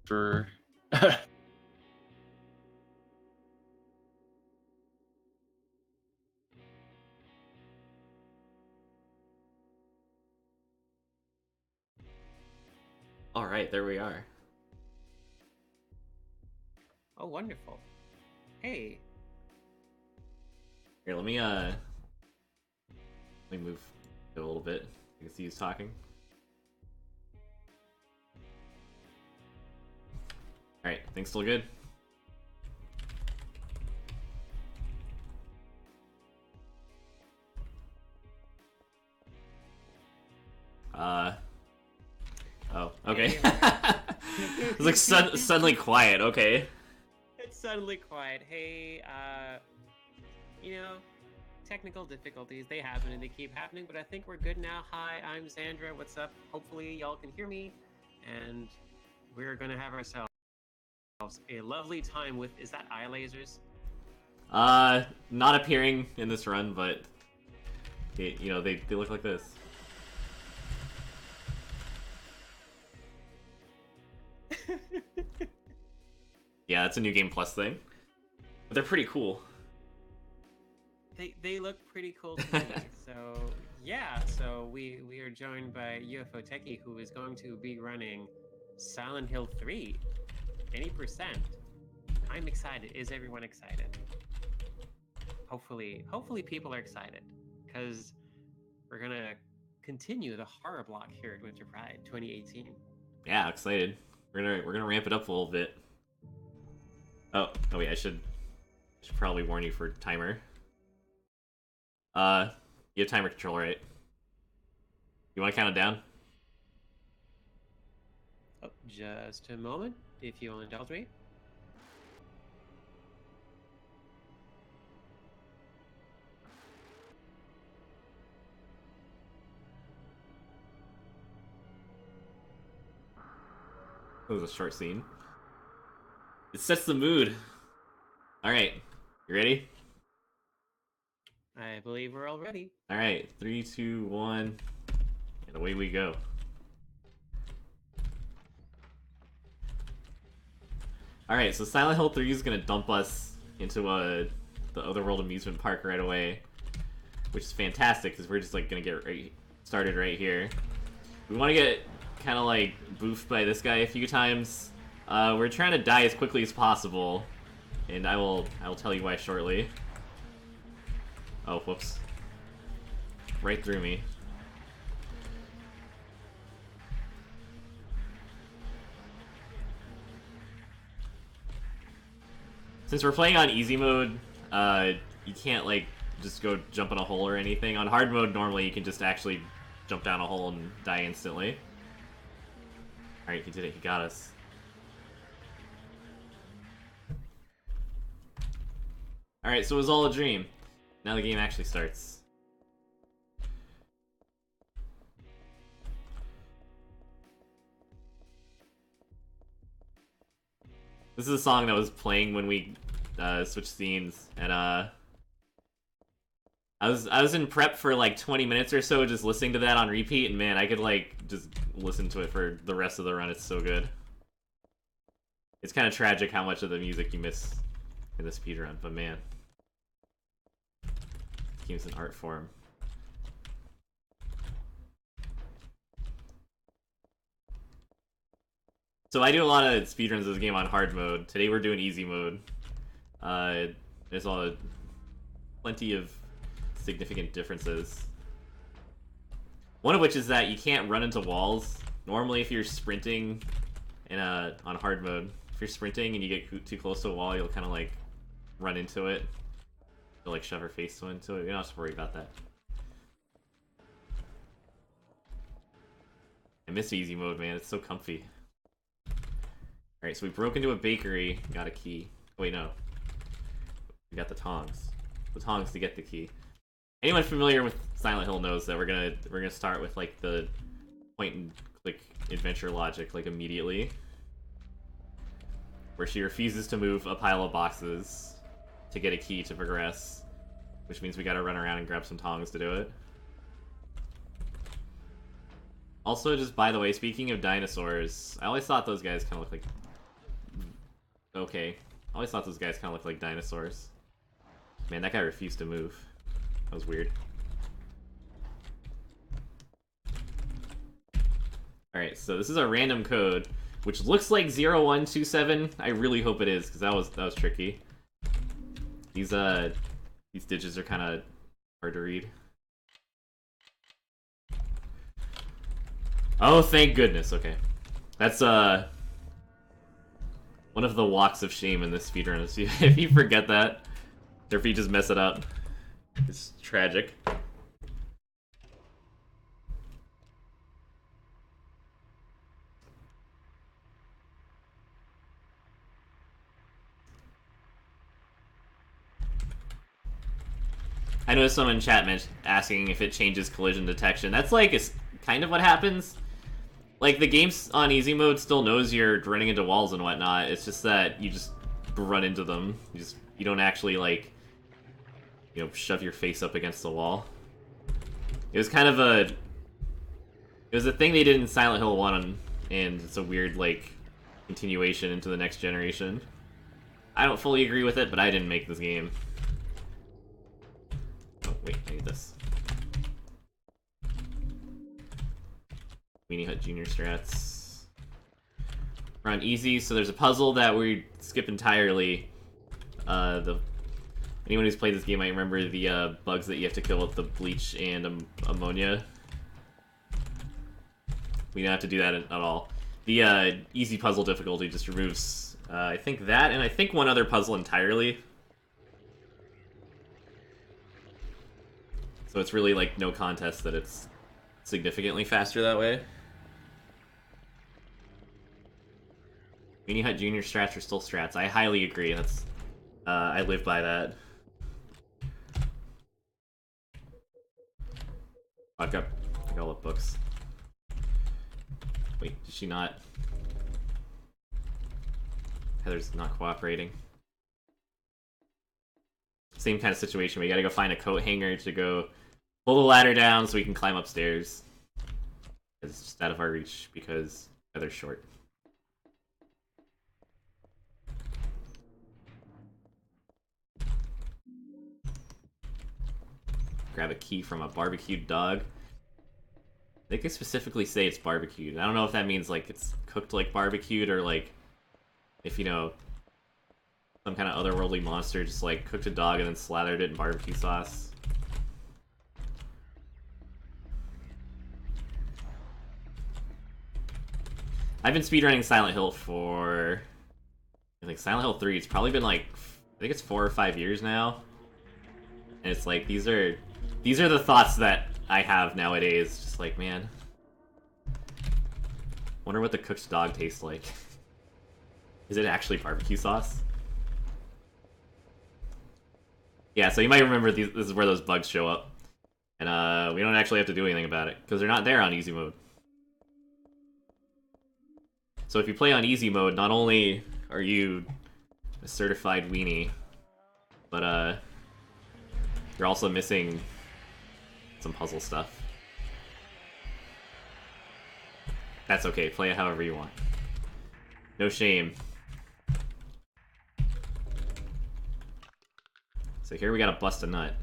for. All right, there we are. Oh, wonderful. Hey. Here, let me move it a little bit. You can see who's talking. All right, things still good? Oh, okay. It's like suddenly quiet. Okay. It's suddenly quiet. Hey, you know, technical difficulties, they happen and they keep happening, but I think we're good now. Hi, I'm Sandra. What's up? Hopefully y'all can hear me, and we're gonna have ourselves a lovely time with, is that eye lasers? Not appearing in this run, but they look like this. Yeah, that's a new game plus thing. But they're pretty cool. They look pretty cool to me. So yeah, so we are joined by UFOtekkie, who is going to be running Silent Hill 3. Any percent. I'm excited. Is everyone excited? Hopefully people are excited, because we're gonna continue the horror block here at Winter Pride 2018. Yeah, excited. We're gonna ramp it up a little bit. Oh wait, I should probably warn you for timer. You have timer control, right? You want to count it down? Oh, just a moment, if you'll indulge me. It was a short scene. It sets the mood. Alright, you ready? I believe we're all ready. Alright, 3, 2, 1, and away we go. Alright, so Silent Hill 3 is gonna dump us into the Otherworld amusement park right away, which is fantastic because we're just like gonna get started right here. We want to get kind of like boofed by this guy a few times. We're trying to die as quickly as possible, and I will tell you why shortly. Oh, whoops. Right through me. Since we're playing on easy mode, you can't like just go jump in a hole or anything. On hard mode, normally you can just actually jump down a hole and die instantly. Alright, he did it. He got us. Alright, so it was all a dream. Now the game actually starts. This is a song that was playing when we switched scenes, and I was in prep for like 20 minutes or so, just listening to that on repeat, and man, I could like just listen to it for the rest of the run. It's so good. It's kind of tragic how much of the music you miss in the speedrun, but man, this game's an art form. So I do a lot of speedruns of this game on hard mode. Today we're doing easy mode. There's plenty of significant differences. One of which is that you can't run into walls. Normally, if you're sprinting on hard mode, if you're sprinting and you get too close to a wall, you'll kind of like run into it. You'll like shove your face into it. You don't have to worry about that. I miss easy mode, man. It's so comfy. Alright, so we broke into a bakery, got a key. Oh, wait, no. We got the tongs. The tongs to get the key. Anyone familiar with Silent Hill knows that we're gonna start with like the point and click adventure logic like immediately. Where she refuses to move a pile of boxes to get a key to progress. Which means we gotta run around and grab some tongs to do it. Also, just by the way, speaking of dinosaurs, I always thought those guys kind of look like okay. I always thought those guys kind of looked like dinosaurs. Man, that guy refused to move. That was weird. Alright, so this is a random code, which looks like 0127. I really hope it is, because that was tricky. These digits are kind of hard to read. Oh, thank goodness. Okay. That's one of the walks of shame in this speedrun. If you forget that, or if you just mess it up, it's tragic. I noticed someone in chat asking if it changes collision detection. That's like kind of what happens. Like, the game on easy mode still knows you're running into walls and whatnot. It's just that you just run into them. You don't actually, like, you know, shove your face up against the wall. It was kind of it was a thing they did in Silent Hill 1, and it's a weird, like, continuation into the next generation. I don't fully agree with it, but I didn't make this game. Oh, wait, I need this. Weenie Hut Junior strats. We're on easy, so there's a puzzle that we skip entirely. Anyone who's played this game might remember the bugs that you have to kill with the bleach and ammonia. We don't have to do that at all. The easy puzzle difficulty just removes, I think that, and I think one other puzzle entirely. So it's really, like, no contest that it's significantly faster that way. Weenie Hut Junior strats are still strats. I highly agree. That's I live by that. I've got all the books. Wait, did she not? Heather's not cooperating. Same kind of situation. We gotta go find a coat hanger to go pull the ladder down so we can climb upstairs. It's just out of our reach because Heather's short. Grab a key from a barbecued dog. They could specifically say it's barbecued. I don't know if that means, like, it's cooked like barbecued, or, like, if, you know, some kind of otherworldly monster just, like, cooked a dog and then slathered it in barbecue sauce. I've been speedrunning Silent Hill for, I think, Silent Hill 3. It's probably been, like, I think it's 4 or 5 years now. And it's like, these are the thoughts that I have nowadays. Just like, man, wonder what the cooked dog tastes like. Is it actually barbecue sauce? Yeah, so you might remember this is where those bugs show up. And we don't actually have to do anything about it, because they're not there on easy mode. So if you play on easy mode, not only are you a certified weenie, but you're also missing some puzzle stuff. That's okay, play it however you want. No shame. So here we gotta bust a nut.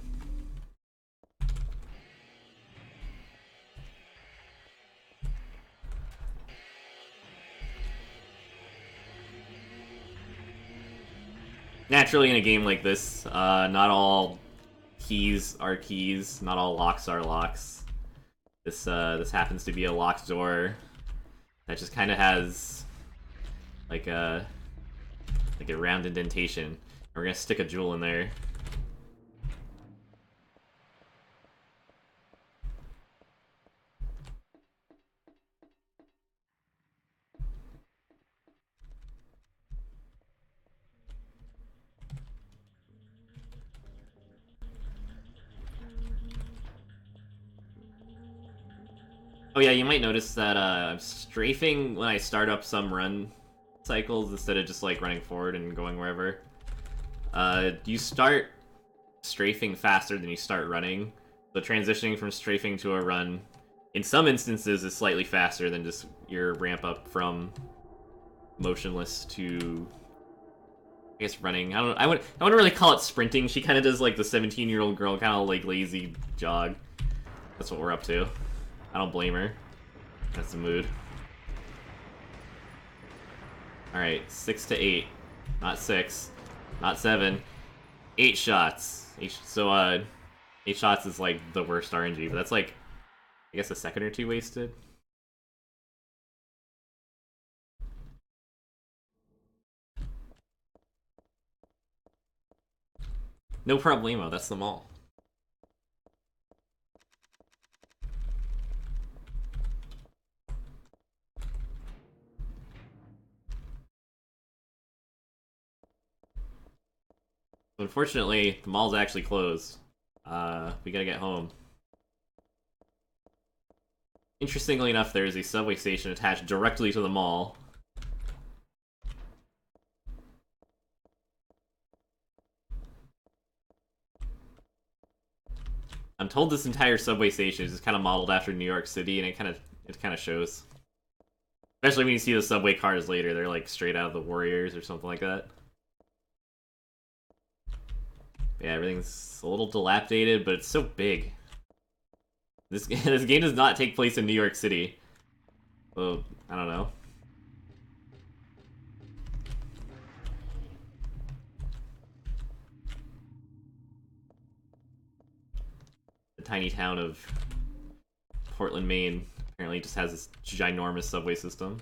Naturally, in a game like this, not all keys are keys, not all locks are locks. This happens to be a locked door that just kind of has like a round indentation. We're gonna stick a jewel in there. Oh yeah, you might notice that I'm strafing when I start up some run cycles instead of just like running forward and going wherever. You start strafing faster than you start running. So transitioning from strafing to a run, in some instances, is slightly faster than just your ramp up from motionless to guess running. I wouldn't really call it sprinting. She kind of does like the 17-year-old girl kind of like lazy jog. That's what we're up to. I don't blame her. That's the mood. All right, 6 to 8, not 6, not 7, 8 shots. 8 shots is like the worst RNG, but that's like, I guess, a second or two wasted. No problemo, that's the mall. Unfortunately, the mall's actually closed. We gotta get home. Interestingly enough, there is a subway station attached directly to the mall. I'm told this entire subway station is just kind of modeled after New York City, and it kind of shows. Especially when you see the subway cars later, they're like straight out of the Warriors or something like that. Yeah, everything's a little dilapidated, but it's so big. This game does not take place in New York City. Well, I don't know. The tiny town of Portland, Maine apparently just has this ginormous subway system.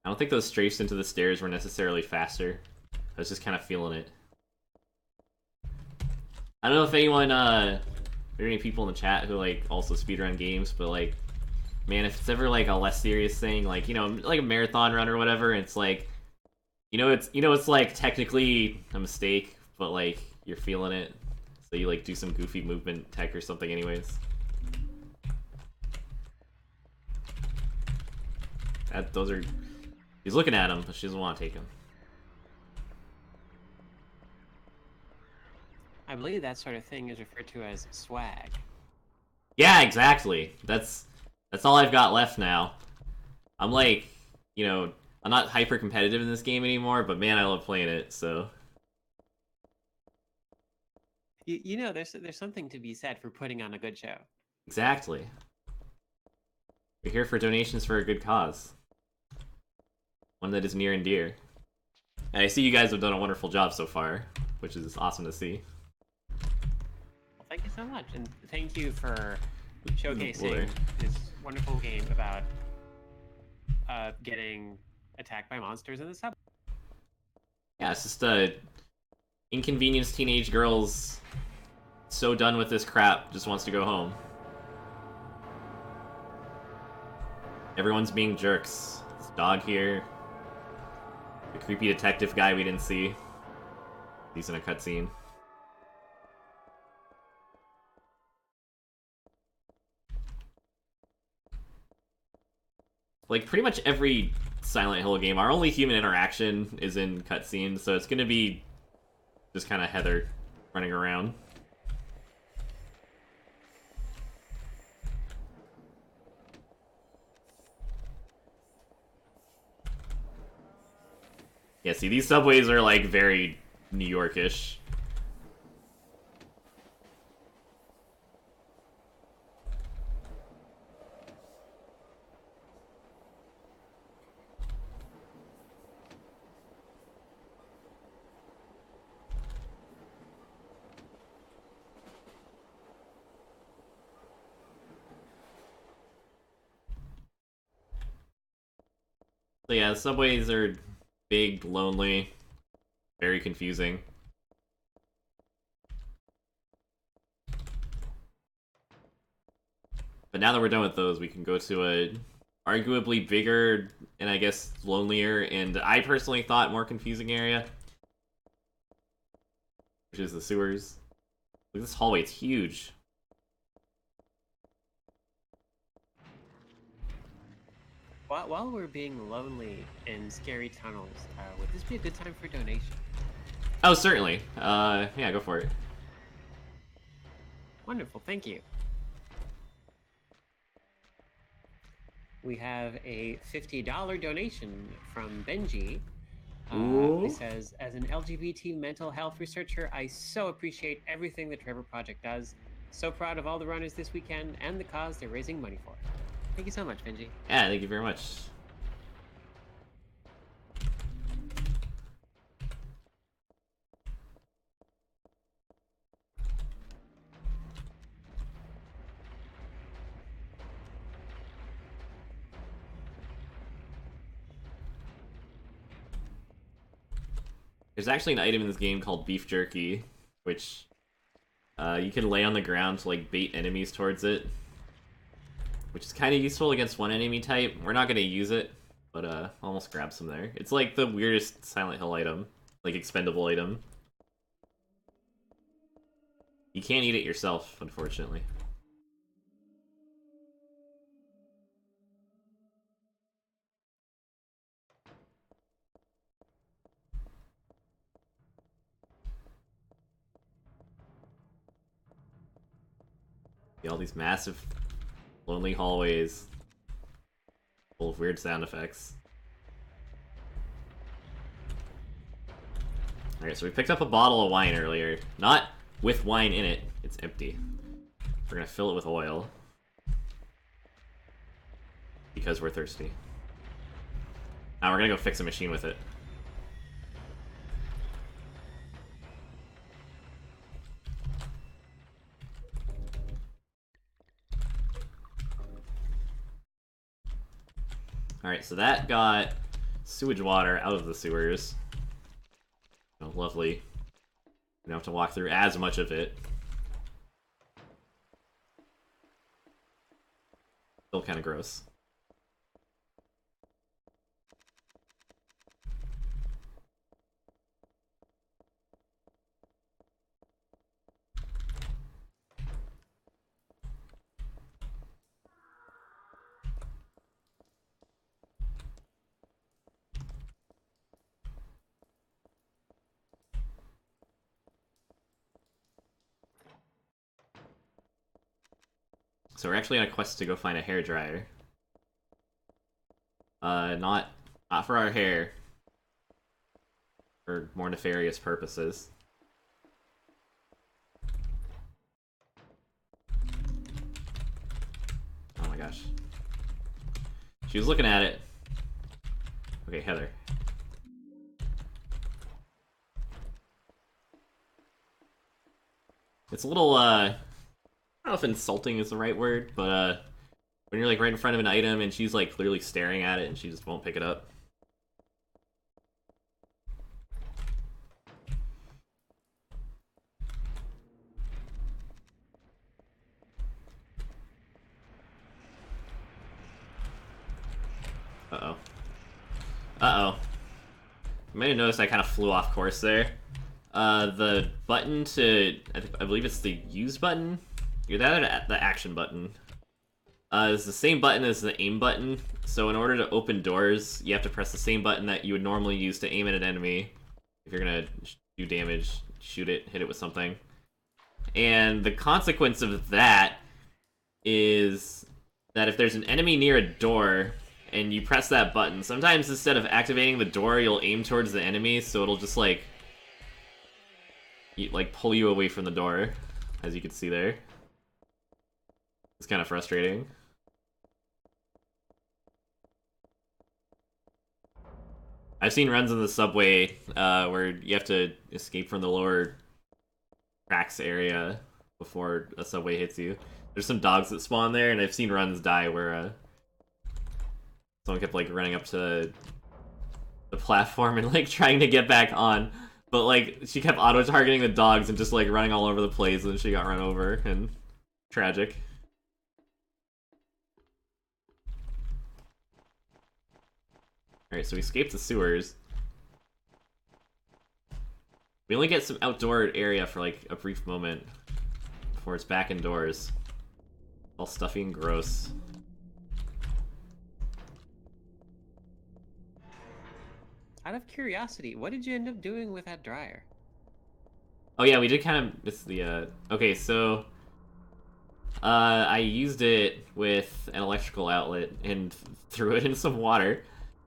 I don't think those strafes into the stairs were necessarily faster. I was just kind of feeling it. I don't know if anyone, there are any people in the chat who, like, also speedrun games, but, like, man, if it's ever, like, a less serious thing, like, you know, like a marathon run or whatever, and it's like, it's, like, technically a mistake, but, like, you're feeling it, so you, like, do some goofy movement tech or something anyways. Those are... He's looking at him, but she doesn't want to take him. I believe that sort of thing is referred to as swag. Yeah, exactly. That's all I've got left now. I'm like, you know, I'm not hyper competitive in this game anymore, but man, I love playing it, so. You know, there's something to be said for putting on a good show. Exactly. We're here for donations for a good cause. One that is near and dear. And I see you guys have done a wonderful job so far, which is awesome to see. Well, thank you so much, and thank you for showcasing this wonderful game about getting attacked by monsters in the subway. Yeah, it's just inconvenienced teenage girls so done with this crap, just wants to go home. Everyone's being jerks. This dog here. The creepy detective guy we didn't see. He's in a cutscene. Like, pretty much every Silent Hill game, our only human interaction is in cutscenes, so it's gonna be just kind of Heather running around. Yeah, see, these subways are, like, very New York-ish. So yeah, the subways are big, lonely, very confusing. But now that we're done with those, we can go to a arguably bigger and I guess lonelier and I personally thought more confusing area, which is the sewers. Look at this hallway, it's huge. While we're being lonely in scary tunnels, would this be a good time for donation? Oh, certainly. Yeah, go for it. Wonderful, thank you. We have a $50 donation from Benji. He says, as an LGBT mental health researcher, I so appreciate everything the Trevor Project does. So proud of all the runners this weekend and the cause they're raising money for. Thank you so much, Benji. Yeah, thank you very much. There's actually an item in this game called beef jerky, which you can lay on the ground to like bait enemies towards it, which is kind of useful against one enemy type. We're not going to use it, but almost grab some there. It's like the weirdest Silent Hill item, like expendable item. You can't eat it yourself, unfortunately. All these massive, lonely hallways full of weird sound effects. Alright, so we picked up a bottle of wine earlier. Not with wine in it, it's empty. We're gonna fill it with oil. Because we're thirsty. Now we're gonna go fix a machine with it. Alright, so that got sewage water out of the sewers. Oh, lovely. You don't have to walk through as much of it. Still kind of gross. So we're actually on a quest to go find a hairdryer. Not for our hair. For more nefarious purposes. Oh my gosh. She was looking at it. Okay, Heather. It's a little, I don't know if insulting is the right word, but when you're like right in front of an item and she's like clearly staring at it and she just won't pick it up. Uh-oh. Uh-oh. You might have noticed I kind of flew off course there. The button to, I believe it's the use button? You're that or the action button. It's the same button as the aim button, so in order to open doors, you have to press the same button that you would normally use to aim at an enemy. If you're gonna do damage, shoot it, hit it with something. And the consequence of that is that if there's an enemy near a door, and you press that button, sometimes instead of activating the door, you'll aim towards the enemy, so it'll just like pull you away from the door, as you can see there. It's kind of frustrating. I've seen runs in the subway where you have to escape from the lower tracks area before a subway hits you. There's some dogs that spawn there, and I've seen runs die where someone kept like running up to the platform and like trying to get back on, but like she kept auto-targeting the dogs and just like running all over the place, and then she got run over, and tragic. Alright, so we escaped the sewers. We only get some outdoor area for like a brief moment before it's back indoors. All stuffy and gross. Out of curiosity, what did you end up doing with that dryer? Oh yeah, we did kind of miss the, okay, so I used it with an electrical outlet and threw it in some water.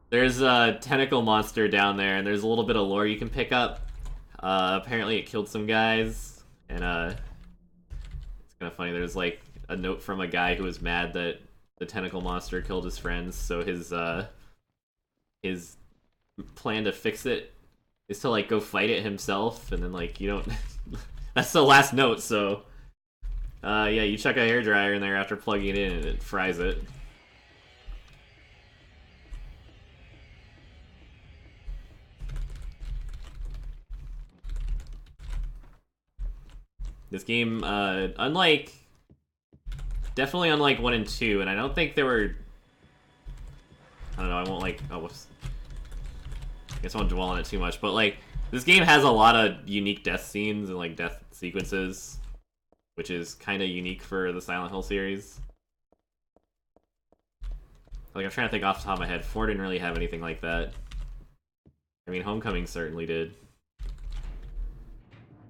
There's a tentacle monster down there, and there's a little bit of lore you can pick up. Apparently it killed some guys, and it's kind of funny. There's like a note from a guy who was mad that the tentacle monster killed his friends, so his plan to fix it is to like go fight it himself, and then like you don't. That's the last note, so yeah, you chuck a hairdryer in there after plugging it in, and it fries it. This game, definitely unlike 1 and 2, and I don't think there were... I don't know, I won't like... Oh, whoops. I guess I won't dwell on it too much, but like, this game has a lot of unique death scenes and like death sequences, which is kind of unique for the Silent Hill series. Like, I'm trying to think off the top of my head, 4 didn't really have anything like that. I mean, Homecoming certainly did.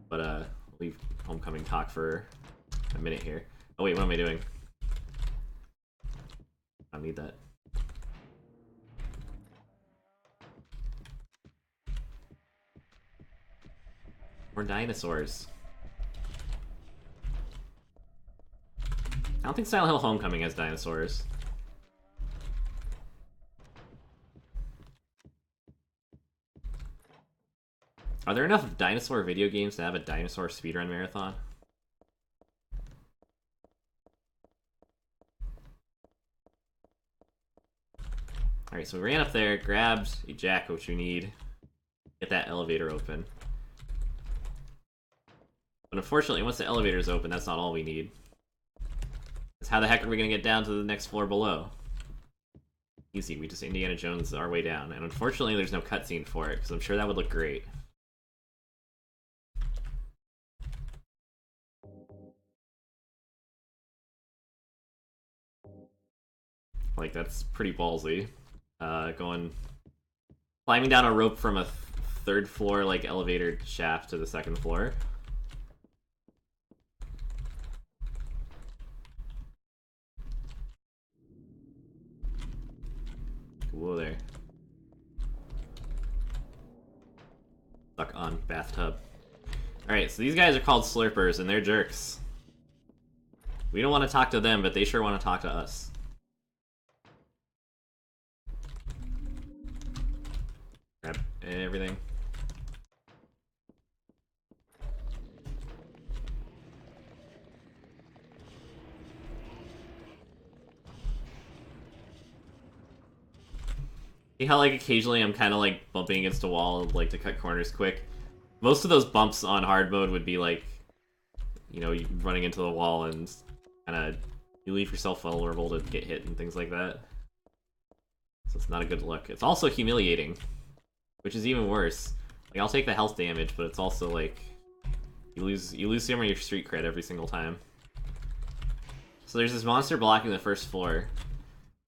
But, I'll leave Homecoming talk for a minute here. Oh wait, what am I doing? I don't need that. More dinosaurs. I don't think Silent Hill Homecoming has dinosaurs. Are there enough dinosaur video games to have a dinosaur speedrun marathon? Alright, so we ran up there, grabbed a jack, which we need. Get that elevator open. But unfortunately, once the elevator's open, that's not all we need. Because how the heck are we gonna get down to the next floor below? Easy, we just Indiana Jones our way down. And unfortunately, there's no cutscene for it, because I'm sure that would look great. Like, that's pretty ballsy. Climbing down a rope from a third floor, like, elevator shaft to the second floor. Whoa there. Stuck on bathtub. Alright, so these guys are called Slurpers, and they're jerks. We don't want to talk to them, but they sure want to talk to us. Grab everything. See how, like, occasionally I'm kind of, like, bumping against a wall, like, to cut corners quick? Most of those bumps on hard mode would be, like, you know, running into the wall and kind of, you leave yourself vulnerable to get hit and things like that. So it's not a good look. It's also humiliating, which is even worse. Like, I'll take the health damage, but it's also, like, you lose some of your street cred every single time. So there's this monster blocking the first floor.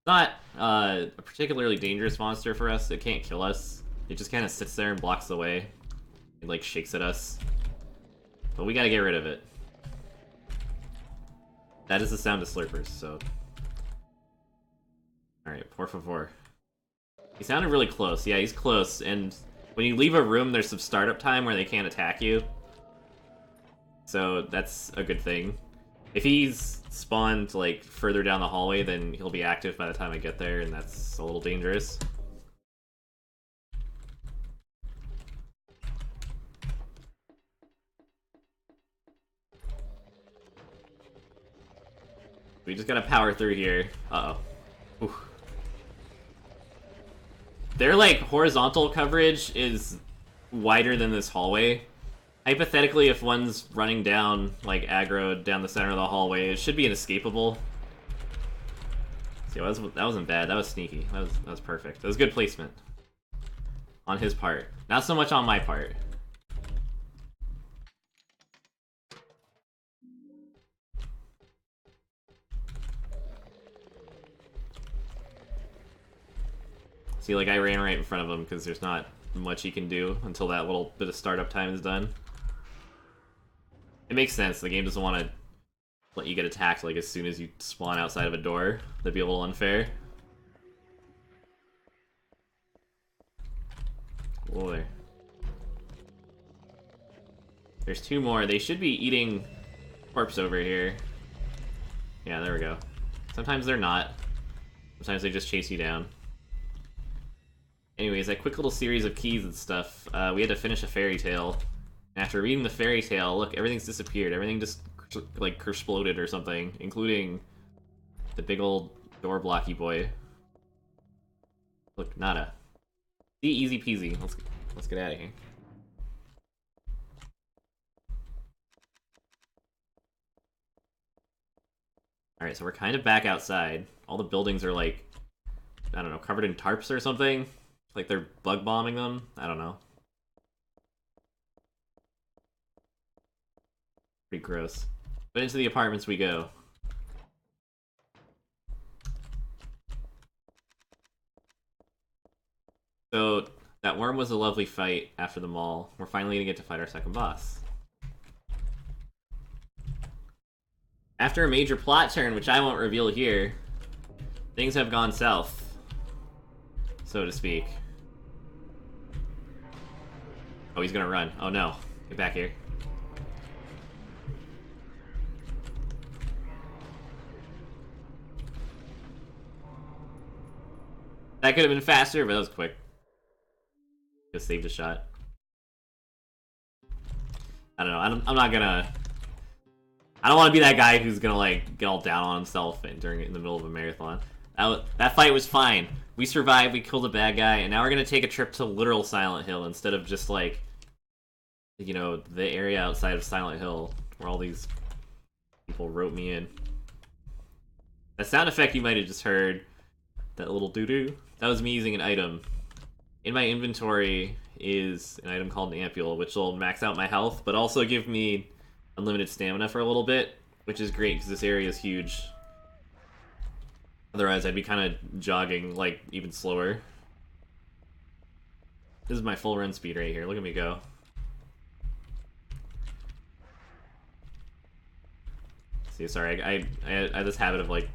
Not a particularly dangerous monster for us. It can't kill us. It just kind of sits there and blocks the way. It like shakes at us. But we gotta get rid of it. That is the sound of Slurpers, so... Alright, por favor. He sounded really close. Yeah, he's close, and when you leave a room, there's some startup time where they can't attack you. So that's a good thing. If he's spawned, like, further down the hallway, then he'll be active by the time I get there, and that's a little dangerous. We just gotta power through here. Uh-oh. Oof. Their, like, horizontal coverage is wider than this hallway. Hypothetically, if one's running down, like, aggro down the center of the hallway, it should be inescapable. See, that wasn't bad. That was sneaky. That was perfect. That was good placement. On his part. Not so much on my part. See, like, I ran right in front of him because there's not much he can do until that little bit of startup time is done. It makes sense. The game doesn't want to, let you get attacked like as soon as you spawn outside of a door. That'd be a little unfair. Boy. There's 2 more. They should be eating corpse over here. Yeah, there we go. Sometimes they're not. Sometimes they just chase you down. Anyways, that quick little series of keys and stuff, we had to finish a fairy tale. And after reading the fairy tale, look, everything's disappeared. Everything just, like, exploded or something, including the big old door blocky boy. Look, nada. See, easy peasy. Let's get out of here. Alright, so we're kind of back outside. All the buildings are like, I don't know, covered in tarps or something. Like they're bug bombing them. I don't know. Pretty gross. But into the apartments we go. So, that worm was a lovely fight after the mall. We're finally gonna get to fight our second boss. After a major plot turn, which I won't reveal here, things have gone south, so to speak. Oh, he's gonna run. Oh no. Get back here. That could have been faster, but that was quick. Just saved a shot. I don't know. I'm not gonna... I don't want to be that guy who's gonna, like, get all down on himself in the middle of a marathon. That fight was fine. We survived, we killed a bad guy, and now we're gonna take a trip to literal Silent Hill instead of just, like, you know, the area outside of Silent Hill where all these people wrote me in. That sound effect you might have just heard, that little doo-doo, that was me using an item. In my inventory is an item called an ampule, which will max out my health, but also give me unlimited stamina for a little bit, which is great because this area is huge. Otherwise, I'd be kind of jogging, like, even slower. This is my full run speed right here. Look at me go. See, sorry, I have this habit of, like,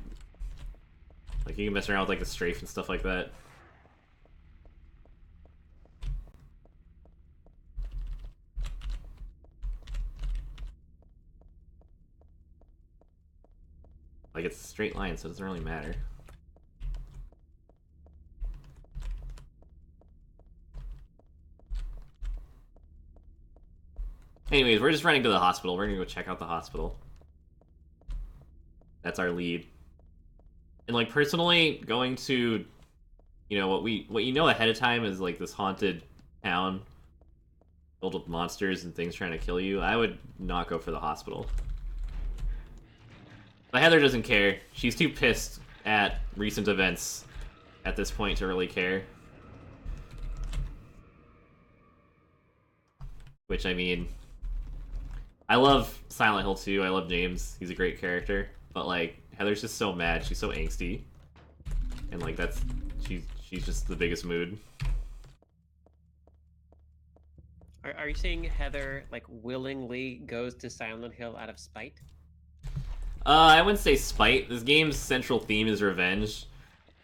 you can mess around with, like, the strafe and stuff like that. Like, it's a straight line, so it doesn't really matter. Anyways, we're just running to the hospital. We're gonna go check out the hospital. That's our lead. And, like, personally, going to, you know, what you know ahead of time is, like, this haunted town filled with monsters and things trying to kill you, I would not go for the hospital. But Heather doesn't care. She's too pissed at recent events at this point to really care. Which, I mean, I love Silent Hill 2. I love James. He's a great character. But, like, Heather's just so mad. She's so angsty. And, like, she's just the biggest mood. Are you saying Heather, like, willingly goes to Silent Hill out of spite? I wouldn't say spite. This game's central theme is revenge.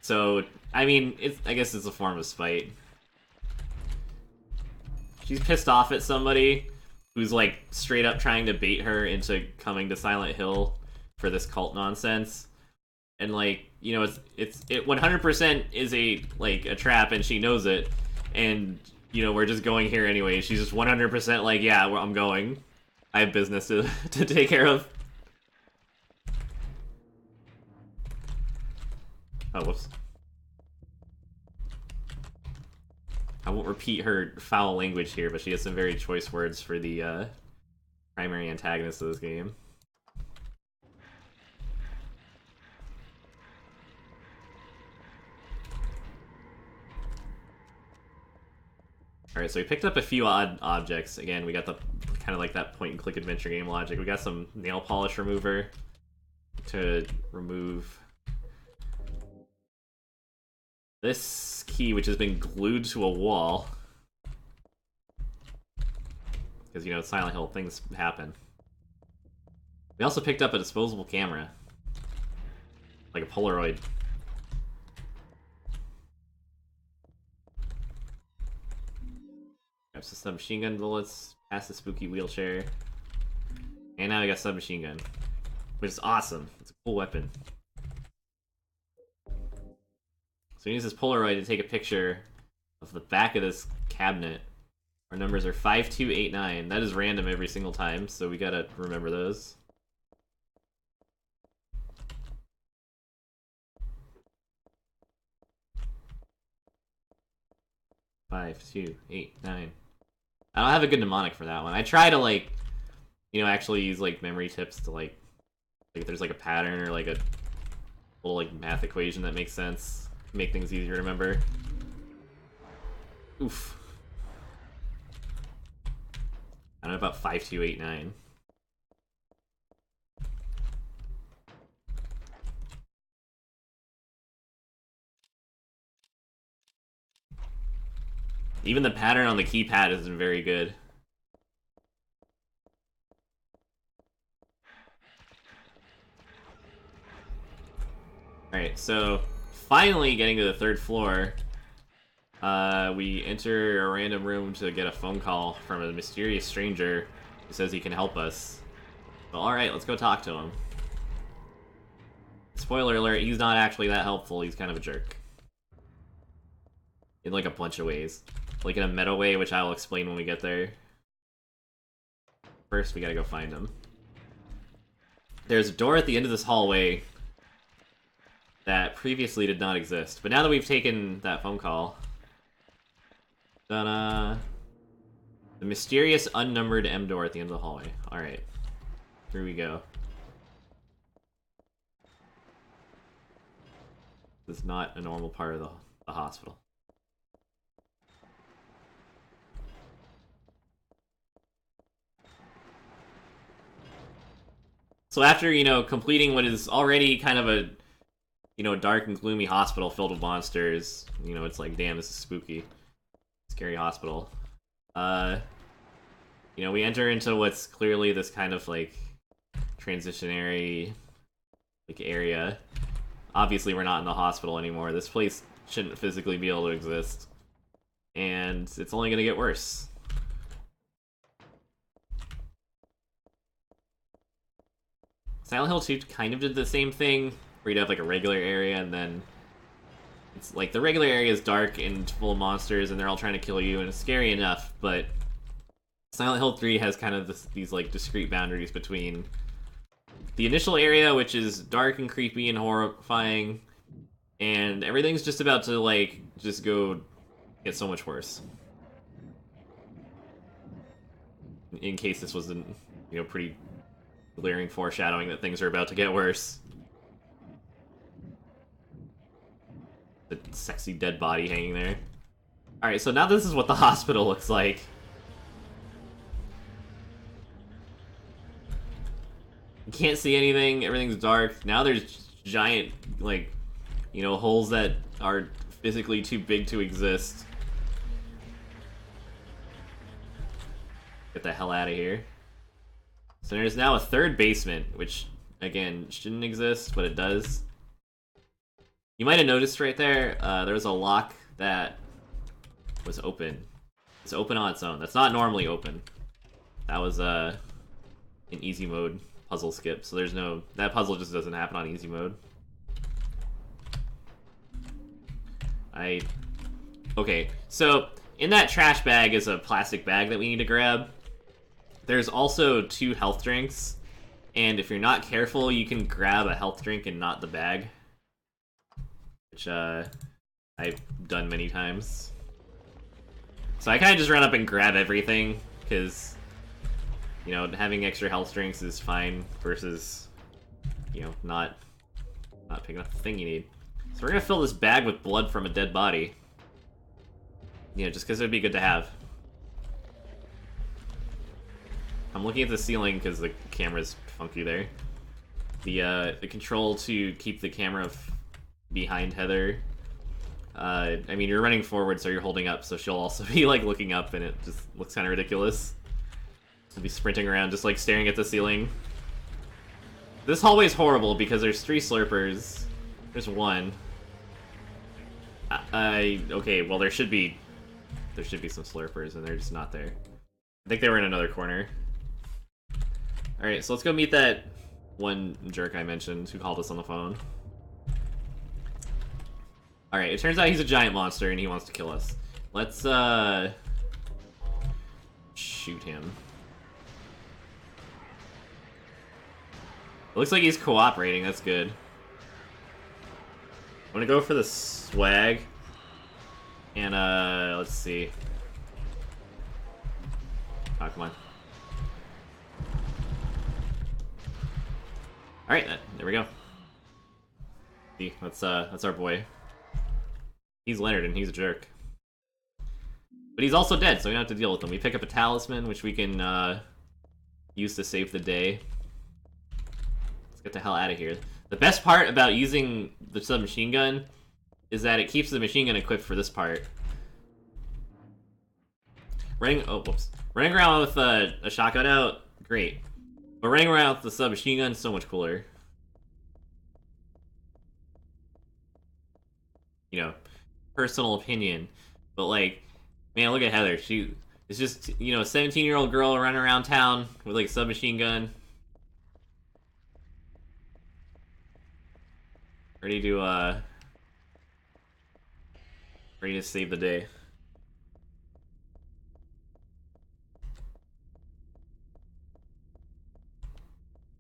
So, I mean, I guess it's a form of spite. She's pissed off at somebody who's, like, straight up trying to bait her into coming to Silent Hill for this cult nonsense. And, like, you know, it 100% is a trap, and she knows it. And, you know, we're just going here anyway. She's just 100% like, yeah, I'm going. I have business to take care of. Oh, whoops. I won't repeat her foul language here, but she has some very choice words for the primary antagonist of this game. Alright, so we picked up a few odd objects. Again, we got the kind of like that point-and-click adventure game logic. We got some nail polish remover to remove this key, which has been glued to a wall. Because, you know, Silent Hill, things happen. We also picked up a disposable camera. Like a Polaroid. Grab some submachine gun bullets, past the spooky wheelchair. And now we got submachine gun. Which is awesome. It's a cool weapon. So we use this Polaroid to take a picture of the back of this cabinet. Our numbers are 5289. That is random every single time, so we gotta remember those. Five, 2, 8, 9. I don't have a good mnemonic for that one. I try to, like, you know, actually use, like, memory tips to, like if there's, like, a pattern or, like, a little, like, math equation that makes sense. Make things easier to remember. Oof. I don't know about 5289. Even the pattern on the keypad isn't very good. Alright, so finally getting to the 3rd floor. We enter a random room to get a phone call from a mysterious stranger who says he can help us. Well, alright, let's go talk to him. Spoiler alert, he's not actually that helpful, he's kind of a jerk. In like a bunch of ways. Like in a meta way, which I will explain when we get there. First, we gotta go find him. There's a door at the end of this hallway that previously did not exist. But now that we've taken that phone call... The mysterious unnumbered M door at the end of the hallway. Alright. Here we go. This is not a normal part of the hospital. So after, you know, completing what is already kind of a, you know, dark and gloomy hospital filled with monsters, you know, it's like, damn, this is spooky. Scary hospital. You know, we enter into what's clearly this kind of, like, transitionary, like, area. Obviously, we're not in the hospital anymore. This place shouldn't physically be able to exist. And it's only gonna get worse. Silent Hill 2 kind of did the same thing, where you'd have, like, a regular area, and then it's like the regular area is dark and full of monsters, and they're all trying to kill you, and it's scary enough, but Silent Hill 3 has kind of these like discrete boundaries between the initial area, which is dark and creepy and horrifying, and everything's just about to like just go get so much worse. In case this wasn't, you know, pretty glaring foreshadowing that things are about to get worse. The sexy dead body hanging there. Alright, so now this is what the hospital looks like. You can't see anything, everything's dark. Now there's giant, like, you know, holes that are physically too big to exist. Get the hell out of here. So there's now a 3rd basement, which, again, shouldn't exist, but it does. You might have noticed right there, there was a lock that was open. It's open on its own. That's not normally open. That was an easy mode puzzle skip, so there's no... That puzzle just doesn't happen on easy mode. Okay, so in that trash bag is a plastic bag that we need to grab. There's also 2 health drinks, and if you're not careful, you can grab a health drink and not the bag. Which, I've done many times. So I kind of just run up and grab everything, because, you know, having extra health drinks is fine, versus, you know, not picking up the thing you need. So we're gonna fill this bag with blood from a dead body. You know, just because it would be good to have. I'm looking at the ceiling because the camera's funky there. The control to keep the camera behind Heather. I mean, you're running forward, so you're holding up, so she'll also be, like, looking up, and it just looks kind of ridiculous. She'll be sprinting around, just, like, staring at the ceiling. This hallway's horrible because there's 3 slurpers. There's 1. Okay, well there should be some slurpers and they're just not there. I think they were in another corner. Alright, so let's go meet that one jerk I mentioned who called us on the phone. Alright, it turns out he's a giant monster and he wants to kill us. Let's, shoot him. It looks like he's cooperating, that's good. I'm gonna go for the swag. And, let's see. Oh, come on. Alright, there we go. See, that's our boy. He's Leonard, and he's a jerk. But he's also dead, so we don't have to deal with him. We pick up a talisman, which we can, use to save the day. Let's get the hell out of here. The best part about using the submachine gun is that it keeps the machine gun equipped for this part. Running around with a shotgun out, great. But running around with the submachine gun is so much cooler. You know, personal opinion. But like, man, look at Heather. She is just, you know, a 17-year-old girl running around town with like a submachine gun. Ready to save the day.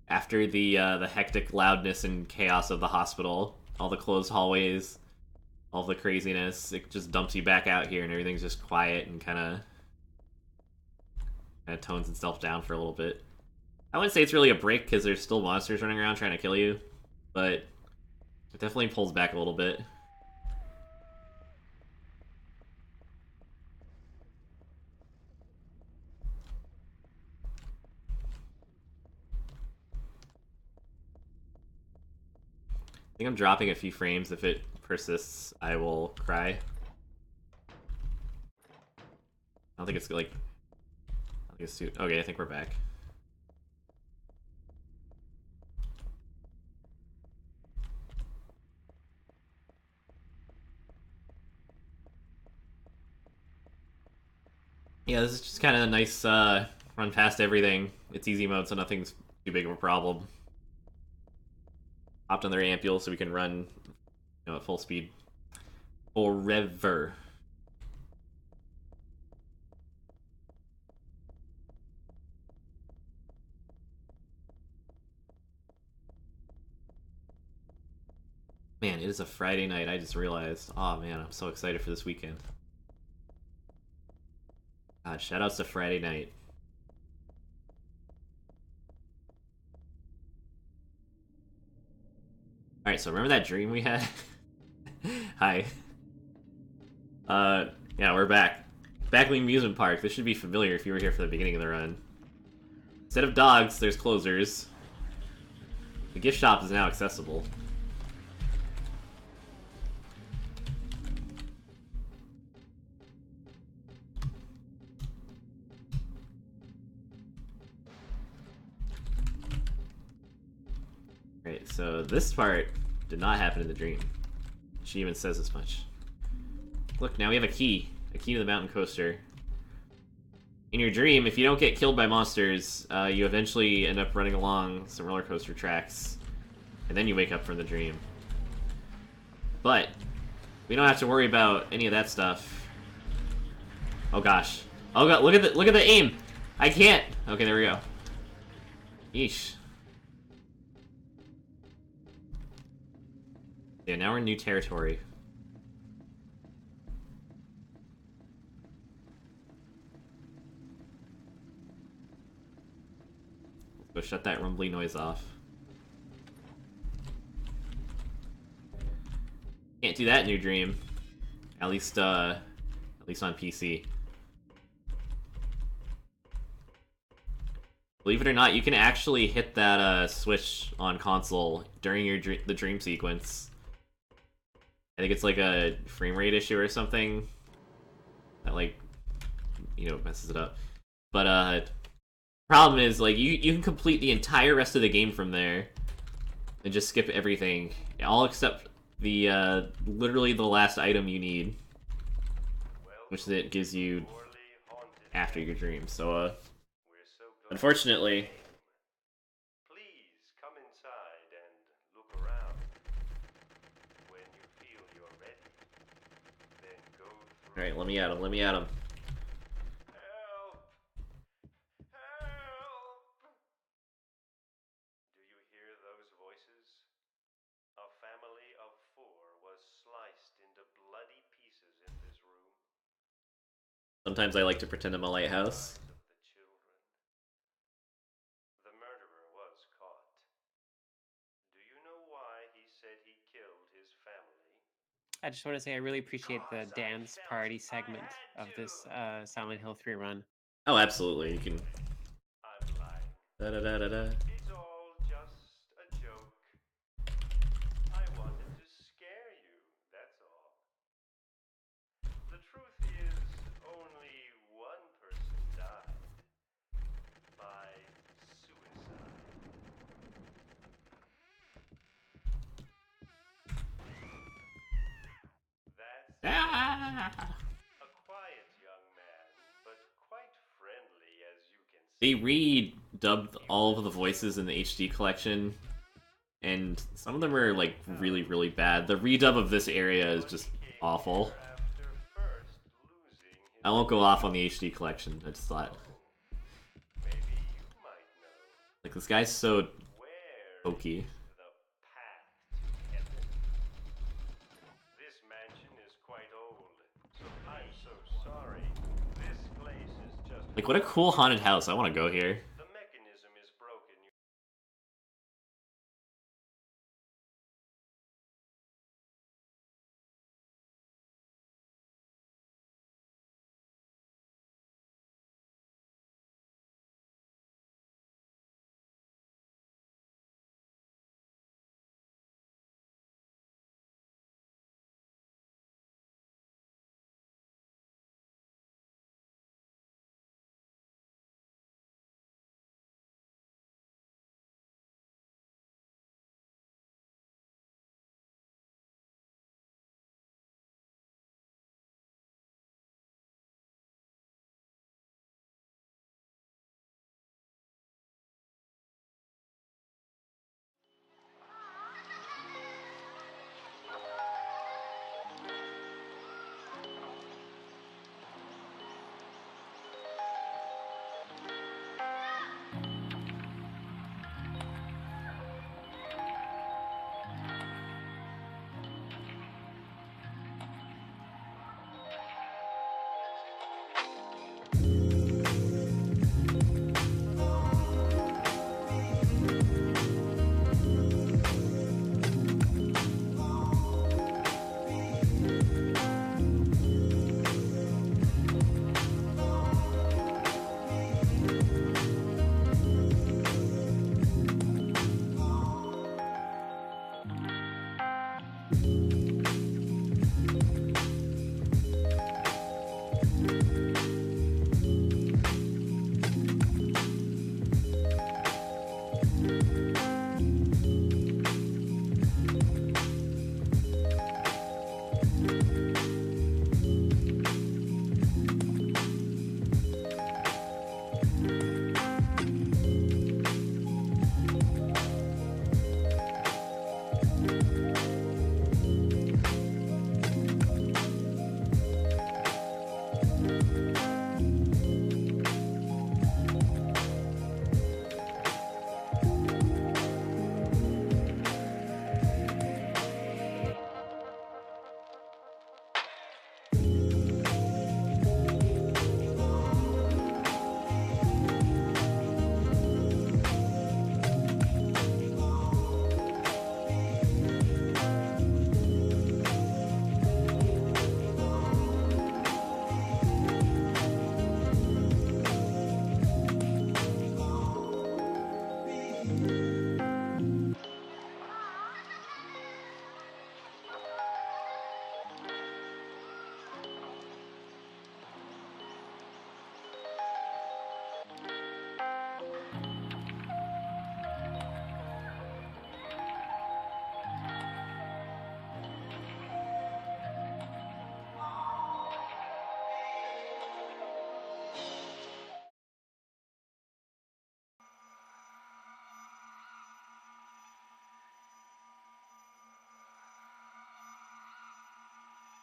After the hectic loudness and chaos of the hospital, all the closed hallways, all the craziness, it just dumps you back out here and everything's just quiet and kind of tones itself down for a little bit. I wouldn't say it's really a break because there's still monsters running around trying to kill you, but it definitely pulls back a little bit. I think I'm dropping a few frames. If it persists, I will cry. I don't think it's like... I think it's too... Okay, I think we're back. Yeah, this is just kind of a nice run past everything. It's easy mode, so nothing's too big of a problem. Hopped on their ampule so we can run, you know, at full speed forever. Man, it is a Friday night, I just realized. Oh man, I'm so excited for this weekend. God, shoutouts to Friday night. Alright, so remember that dream we had? Hi. Yeah, we're back. Back in the amusement park. This should be familiar if you were here for the beginning of the run. Instead of dogs, there's closers. The gift shop is now accessible. Right, so this part did not happen in the dream. She even says as much. Look, now we have a key to the mountain coaster. In your dream, if you don't get killed by monsters, you eventually end up running along some roller coaster tracks, and then you wake up from the dream. But we don't have to worry about any of that stuff. Oh gosh! Oh god! Look at the aim! I can't. Okay, there we go. Yeesh. Yeah, now we're in new territory. Let's go shut that rumbly noise off. Can't do that in your dream. At least on PC. Believe it or not, you can actually hit that switch on console during the dream sequence. I think it's like a frame rate issue or something that, like, you know, messes it up. But problem is, like, you can complete the entire rest of the game from there, and just skip everything, all except the literally the last item you need, which it gives you after your dream. So unfortunately. Please come inside and look around. When you feel you're ready, then go through. All right, let me at him. Let me at him. Help! Help! Do you hear those voices? A family of 4 was sliced into bloody pieces in this room. Sometimes I like to pretend I'm a lighthouse. Lives of the children. The murderer was caught. Do you know why he said he killed his family? I just want to say I really appreciate the dance party segment of this Silent Hill 3 run. Oh, absolutely. You can. I'm lying. Da da da da da. It's all just a joke. I wanted to scare you, that's all. The truth is, only one person died. By suicide. That's Ah! a quiet young man, but quite friendly as you can They see. redubbed all of the voices in the HD collection, and some of them are like really, really bad. The redub of this area is just awful. After first losing his I won't go off on the HD collection. I just thought, maybe you might know like, this guy's so where hokey. the path to heaven. This mansion is quite old, so I'm so sorry. This place is just Like, what a cool haunted house. I want to go here. the mechanism is broken.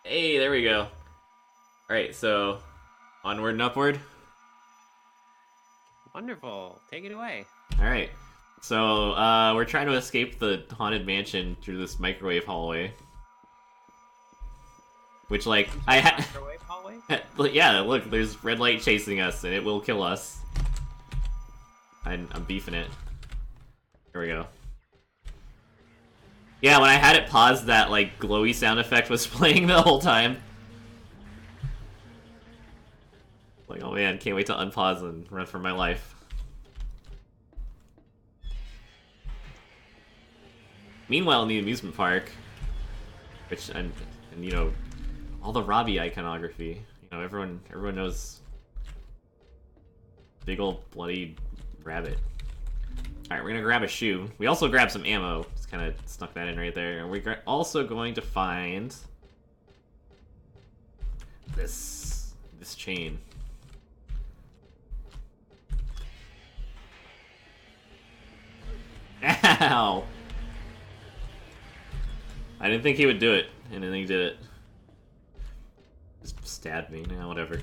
Hey, there we go. Alright, so onward and upward. Wonderful. Take it away. Alright. So, we're trying to escape the haunted mansion through this microwave hallway. Which, like, Microwave hallway? yeah, look, there's red light chasing us, and it will kill us. I'm beefing it. Here we go. Yeah, when I had it paused, that, like, glowy sound effect was playing the whole time. Like, oh man, can't wait to unpause and run for my life. Meanwhile, in the amusement park, which, and you know, all the Robbie iconography, you know, everyone knows big old bloody rabbit. Alright, we're gonna grab a shoe. We also grabbed some ammo. Just kind of snuck that in right there. And we're also going to find this chain. Ow! I didn't think he would do it, and then he did it. Just stabbed me. Now, whatever.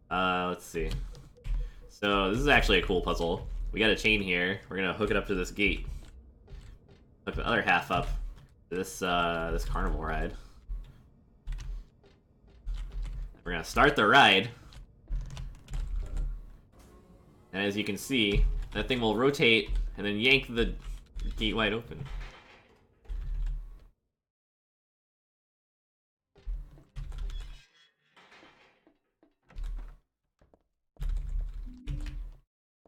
Let's see. So, this is actually a cool puzzle. We got a chain here. We're gonna hook it up to this gate. Hook the other half up to this carnival ride. We're gonna start the ride. And as you can see, that thing will rotate and then yank the gate wide open.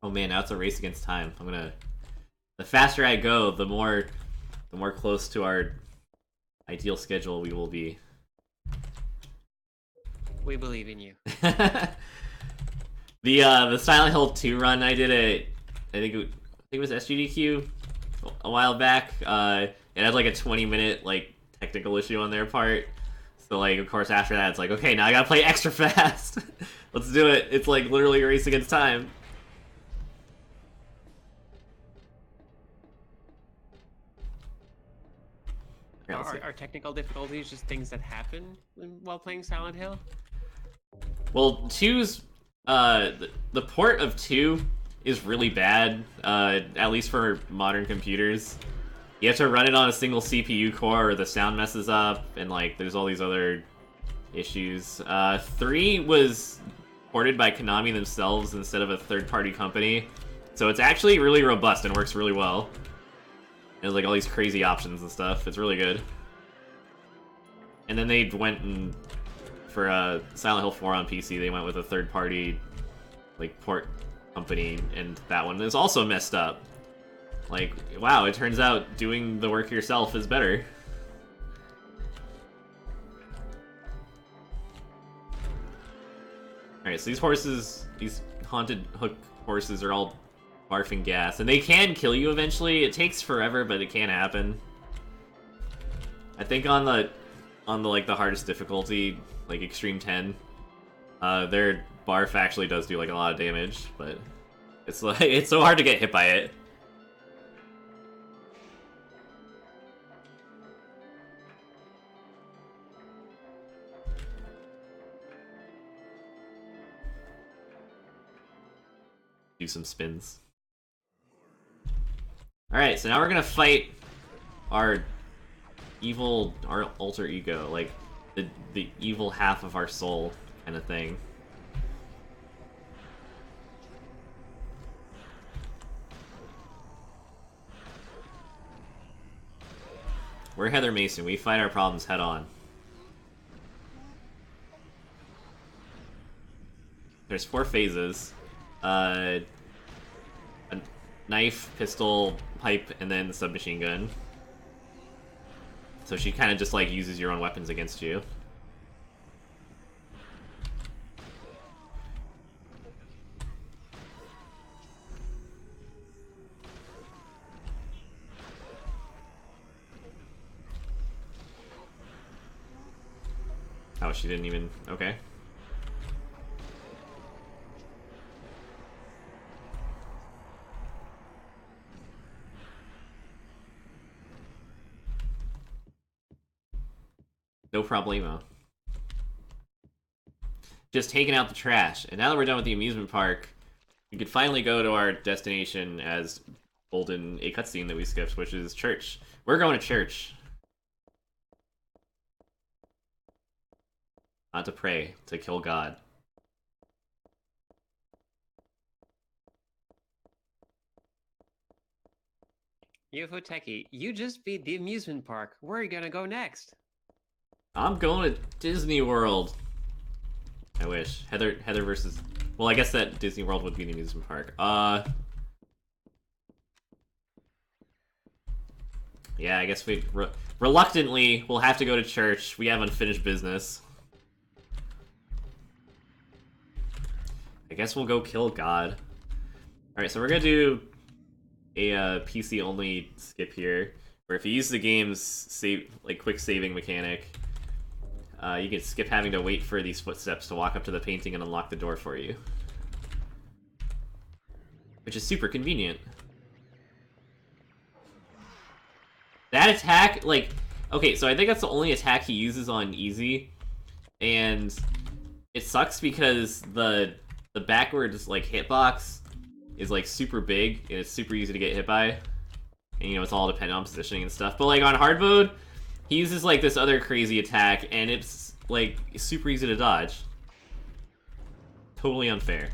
Oh man, now it's a race against time. The faster I go, the more close to our ideal schedule we will be. We believe in you. The Silent Hill 2 run I did I think it was SGDQ a while back. It had like a 20-minute like technical issue on their part. So like of course after that it's like, okay, now I gotta play extra fast. Let's do it. It's like literally a race against time. Are technical difficulties just things that happen while playing Silent Hill? Well, 2's the port of 2 is really bad, at least for modern computers. You have to run it on a single CPU core or the sound messes up, and like there's all these other issues. 3 was ported by Konami themselves instead of a third-party company, so it's actually really robust and works really well. There's like all these crazy options and stuff. It's really good. And then they went and for Silent Hill 4 on PC, they went with a third-party like port company, and that one is also messed up. Like, wow, it turns out doing the work yourself is better. Alright, so these haunted hook horses are all barfing gas, and they can kill you eventually. It takes forever, but it can happen. I think on the like the hardest difficulty, like Extreme 10, their barf actually does do like a lot of damage, but it's like it's so hard to get hit by it. Do some spins. Alright, so now we're gonna fight our alter ego, like the evil half of our soul kind of thing. We're Heather Mason. We fight our problems head on. There's 4 phases. A knife, pistol, pipe, and then the submachine gun. So she kind of just like uses your own weapons against you. Oh, she didn't even... Okay. No problemo. just taking out the trash. And now that we're done with the amusement park, we could finally go to our destination as told in a cutscene that we skipped, which is church. We're going to church. Not to pray, to kill God. UFOtekkie, you just beat the amusement park. Where are you gonna go next? I'm going to Disney World. I wish. Heather versus... Well, I guess that Disney World would be the amusement park. Yeah, I guess we... reluctantly, we'll have to go to church. We have unfinished business. I guess we'll go kill God. Alright, so we're gonna do a PC-only skip here, where if you use the game's save, like, quick saving mechanic, you can skip having to wait for these footsteps to walk up to the painting and unlock the door for you. Which is super convenient. That attack, like... Okay, so I think that's the only attack he uses on easy, and it sucks because the backwards, like, hitbox is, like, super big, and it's super easy to get hit by. And, you know, it's all dependent on positioning and stuff. But, like, on hard mode, he uses, like, this other crazy attack, and it's, like, super easy to dodge. Totally unfair.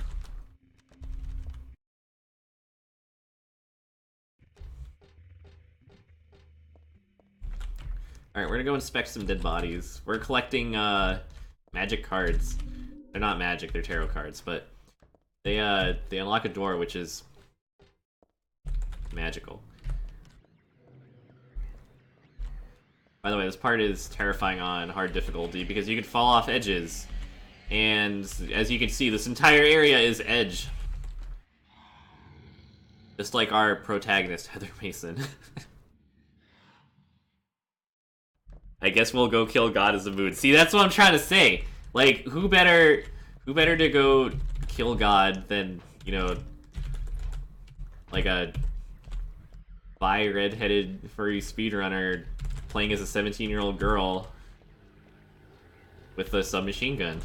Alright, we're gonna go inspect some dead bodies. We're collecting, magic cards. They're not magic, they're tarot cards, but they unlock a door, which is magical. By the way, this part is terrifying on hard difficulty because you can fall off edges. And as you can see, this entire area is edge. Just like our protagonist, Heather Mason. I guess we'll go kill God as a mood. See, that's what I'm trying to say. Like, who better to go kill God than, you know, like a bi-redheaded furry speedrunner playing as a 17-year-old girl with a submachine gun.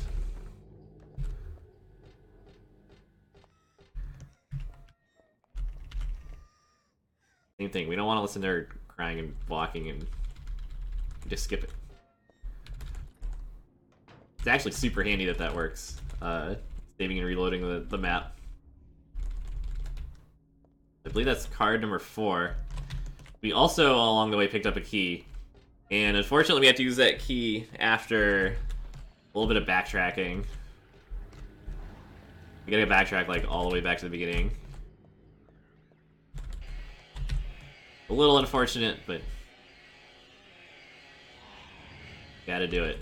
Same thing, we don't want to listen to her crying and walking and just skip it. It's actually super handy that that works. Saving and reloading the map. I believe that's card number 4. We also, along the way, picked up a key. And unfortunately, we have to use that key after a little bit of backtracking. We gotta backtrack, like, all the way back to the beginning. A little unfortunate, but gotta do it.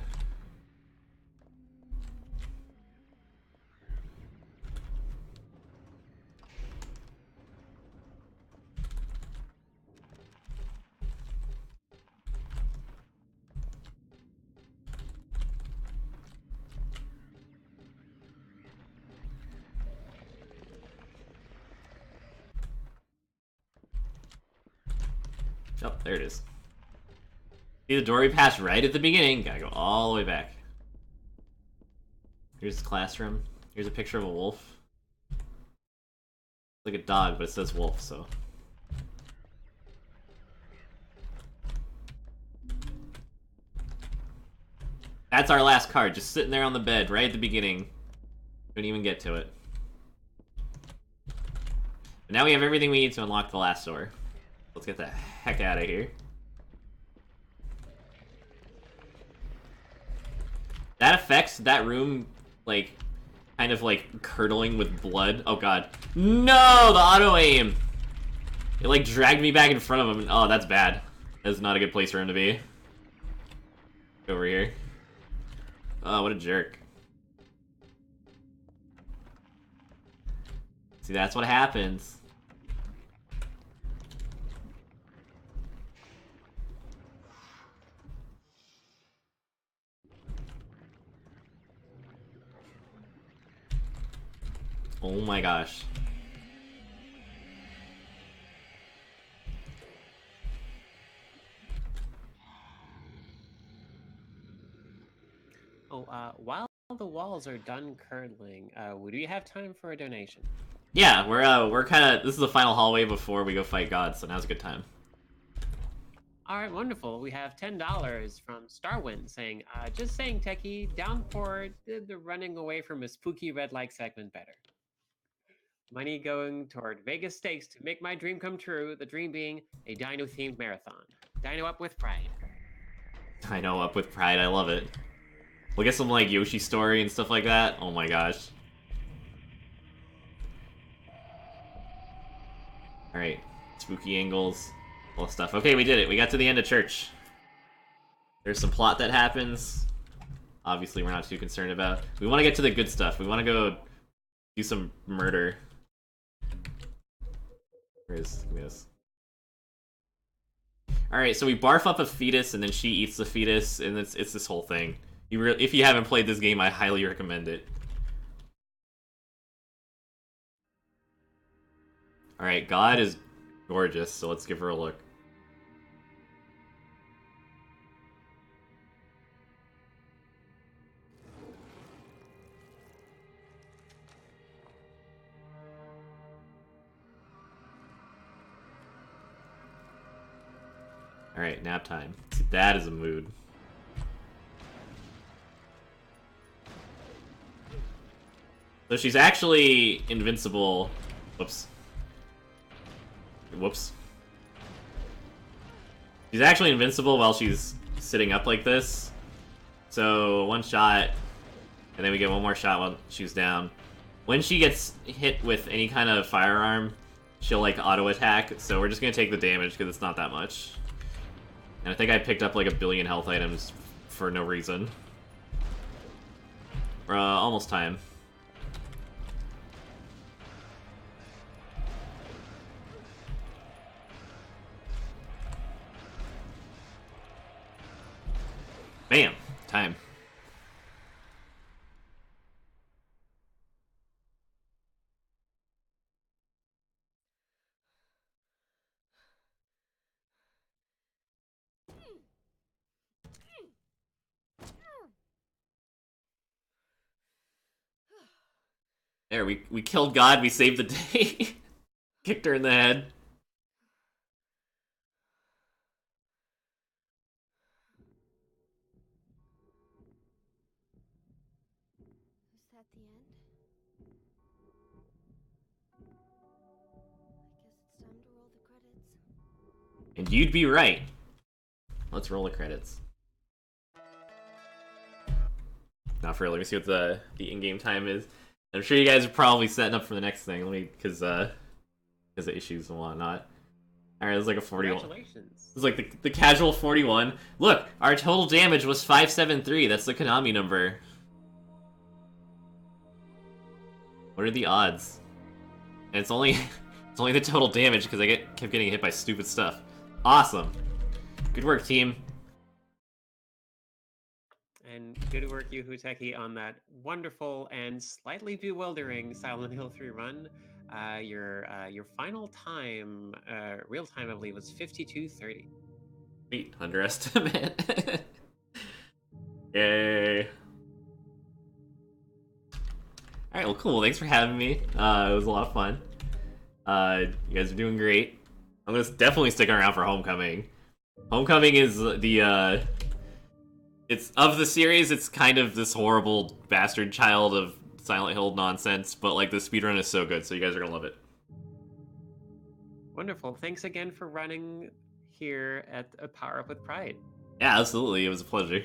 Oh, there it is. See the door we passed right at the beginning. Gotta go all the way back. Here's the classroom. Here's a picture of a wolf. It's like a dog, but it says wolf, so. That's our last card, just sitting there on the bed right at the beginning. Couldn't even get to it. But now we have everything we need to unlock the last door. Let's get the heck out of here. That affects that room, like, kind of like curdling with blood. Oh god. No! The auto-aim! It like dragged me back in front of him. Oh, that's bad. That's not a good place for him to be. Over here. Oh, what a jerk. See, that's what happens. Oh my gosh. Oh, while the walls are done curdling, would we have time for a donation? Yeah, we're kind of. This is the final hallway before we go fight God, so now's a good time. All right, wonderful. We have $10 from Starwind saying, just saying, Techie, Downpour did the running away from a spooky red light segment better. Money going toward Vegas stakes to make my dream come true, the dream being a dino-themed marathon. Dino up with pride. I know, up with pride. I love it. We'll get some like Yoshi story and stuff like that. Oh my gosh. All right, spooky angles, all stuff. Okay, we did it. We got to the end of church. There's some plot that happens. Obviously, we're not too concerned about. We want to get to the good stuff. We want to go do some murder. Where is this? All right, so we barf up a fetus, and then she eats the fetus, and it's this whole thing. If you haven't played this game, I highly recommend it. All right, God is gorgeous, so let's give her a look. All right, nap time. That is a mood. So she's actually invincible. Whoops. Whoops. She's actually invincible while she's sitting up like this. So one shot, and then we get one more shot while she's down. When she gets hit with any kind of firearm, she'll like auto attack. So we're just gonna take the damage because it's not that much. And I think I picked up like 1 billion health items for no reason. Almost time. Bam! Time. There, we killed God, we saved the day. Kicked her in the head. Is that the end? I guess it's time to roll the credits. And you'd be right. Let's roll the credits. Not for real, let me see what the in-game time is. I'm sure you guys are probably setting up for the next thing. Let me, because of issues and whatnot. Alright, it's like a 41. Congratulations. It's like the casual 41. Look, our total damage was 573. That's the Konami number. What are the odds? And it's only the total damage because I kept getting hit by stupid stuff. Awesome. Good work, team. And good work, UFOtekkie, on that wonderful and slightly bewildering Silent Hill 3 run. Your final time, real time, I believe, was 52:30. Sweet, underestimate. Yay. Alright, well cool, thanks for having me. It was a lot of fun. You guys are doing great. I'm gonna definitely stick around for Homecoming. Homecoming is it's of the series, it's kind of this horrible bastard child of Silent Hill nonsense, but like the speedrun is so good, so you guys are gonna love it. Wonderful. Thanks again for running here at Power Up with Pride. Yeah, absolutely, it was a pleasure.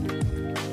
Thank you.